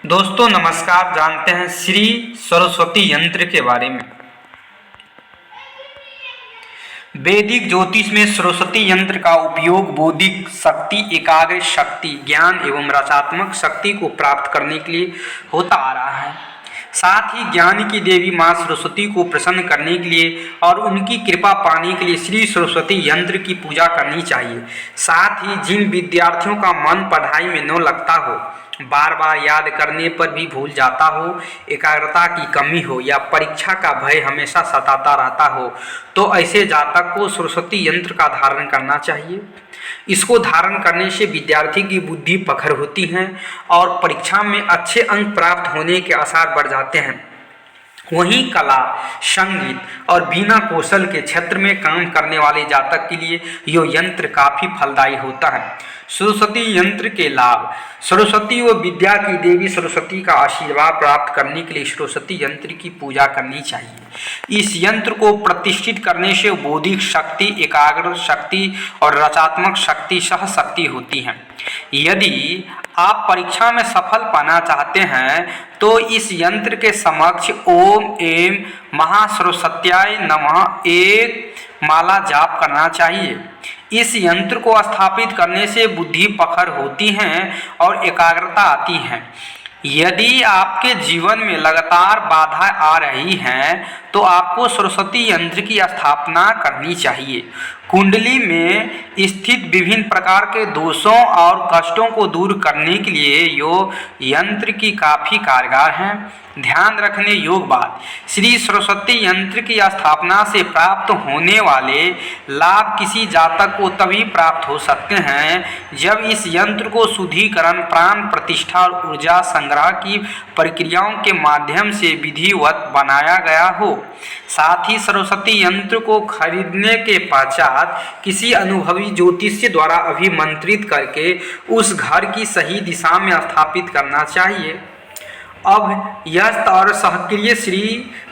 दोस्तों नमस्कार। जानते हैं श्री सरस्वती यंत्र के बारे में। वैदिक ज्योतिष में सरस्वती यंत्र का उपयोग बौद्धिक शक्ति, एकाग्र शक्ति, ज्ञान एवं रचनात्मक शक्ति को प्राप्त करने के लिए होता आ रहा है। साथ ही ज्ञान की देवी माँ सरस्वती को प्रसन्न करने के लिए और उनकी कृपा पाने के लिए श्री सरस्वती यंत्र की पूजा करनी चाहिए। साथ ही जिन विद्यार्थियों का मन पढ़ाई में न लगता हो, बार बार याद करने पर भी भूल जाता हो, एकाग्रता की कमी हो या परीक्षा का भय हमेशा सताता रहता हो, तो ऐसे जातक को सरस्वती यंत्र का धारण करना चाहिए। इसको धारण करने से विद्यार्थी की बुद्धि प्रखर होती है और परीक्षा में अच्छे अंक प्राप्त होने के आसार बढ़ जाते हैं। वहीं कला, संगीत और बीना कौशल के क्षेत्र में काम करने वाले जातक के लिए यह यंत्र काफ़ी फलदायी होता है। सरस्वती यंत्र के लाभ। सरस्वती व विद्या की देवी सरस्वती का आशीर्वाद प्राप्त करने के लिए सरस्वती यंत्र की पूजा करनी चाहिए। इस यंत्र को प्रतिष्ठित करने से बौद्धिक शक्ति, एकाग्र शक्ति और रचनात्मक शक्ति, सह शक्ति होती है। यदि आप परीक्षा में सफल पाना चाहते हैं तो इस यंत्र के समक्ष ओम एम महासरस्वत्याय नमः एक माला जाप करना चाहिए। इस यंत्र को स्थापित करने से बुद्धि प्रखर होती है और एकाग्रता आती है। यदि आपके जीवन में लगातार बाधा आ रही हैं तो आपको सरस्वती यंत्र की स्थापना करनी चाहिए। कुंडली में स्थित विभिन्न प्रकार के दोषों और कष्टों को दूर करने के लिए यो यंत्र की काफ़ी कारगर है। ध्यान रखने योग्य बात, श्री सरस्वती यंत्र की स्थापना से प्राप्त होने वाले लाभ किसी जातक को तभी प्राप्त हो सकते हैं जब इस यंत्र को शुद्धिकरण, प्राण प्रतिष्ठा और ऊर्जा संग्रह की प्रक्रियाओं के माध्यम से विधिवत बनाया गया हो। साथ ही सरस्वती यंत्र को खरीदने के पश्चात किसी अनुभवी ज्योतिषी द्वारा अभिमंत्रित करके उस घर की सही दिशा में स्थापित करना चाहिए। अब यस्त और सक्रिय श्री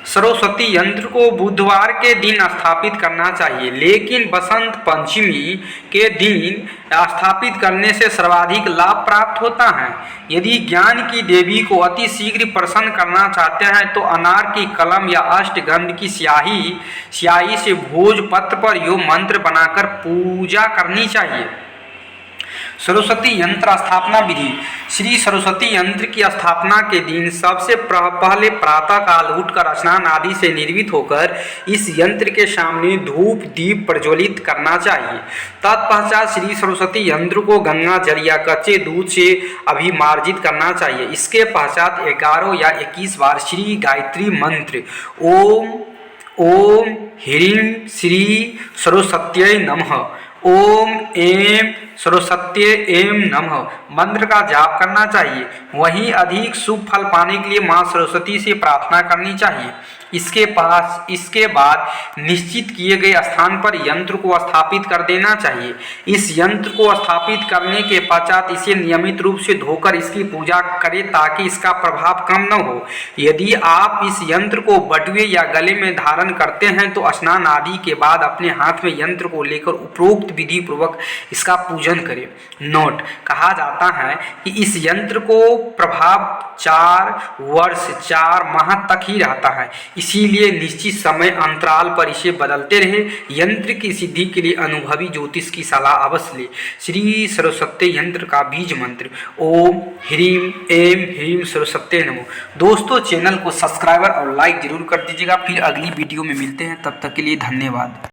सरस्वती यंत्र को बुधवार के दिन स्थापित करना चाहिए, लेकिन बसंत पंचमी के दिन स्थापित करने से सर्वाधिक लाभ प्राप्त होता है। यदि ज्ञान की देवी को अति शीघ्र प्रसन्न करना चाहते हैं तो अनार की कलम या अष्टगंध की स्याही से भोजपत्र पर यो मंत्र बनाकर पूजा करनी चाहिए। सरस्वती यंत्र स्थापना विधि। श्री सरस्वती यंत्र की स्थापना के दिन सबसे पहले प्रातः काल उठकर स्नान आदि से निर्वित होकर इस यंत्र के सामने धूप दीप प्रज्वलित करना चाहिए। तत्पश्चात श्री सरस्वती यंत्र को गंगा जल या कच्चे दूध से अभिमार्जित करना चाहिए। इसके पश्चात 11 या 21 बार श्री गायत्री मंत्र ओम ह्रीं श्री सरस्वत्यै नमः, ओम एम सरस्वत्यै एम नमः मंत्र का जाप करना चाहिए। वहीं अधिक शुभ फल पाने के लिए माँ सरस्वती से प्रार्थना करनी चाहिए। इसके बाद निश्चित किए गए स्थान पर यंत्र को स्थापित कर देना चाहिए। इस यंत्र को स्थापित करने के पश्चात इसे नियमित रूप से धोकर इसकी पूजा करें ताकि इसका प्रभाव कम न हो। यदि आप इस यंत्र को बटुए या गले में धारण करते हैं तो स्नान आदि के बाद अपने हाथ में यंत्र को लेकर उपरोक्त विधि पूर्वक इसका पूजन करें। नोट, कहा जाता है कि इस यंत्र को प्रभाव 4 वर्ष 4 माह तक ही रहता है, इसीलिए निश्चित समय अंतराल पर इसे बदलते रहे। यंत्र की सिद्धि के लिए अनुभवी ज्योतिष की सलाह अवश्य ले। श्री सरस्वती यंत्र का बीज मंत्र ओम ह्रीं एम ह्रीं सरस्वत्यै नमः। दोस्तों चैनल को सब्सक्राइबर और लाइक जरूर कर दीजिएगा। फिर अगली वीडियो में मिलते हैं, तब तक के लिए धन्यवाद।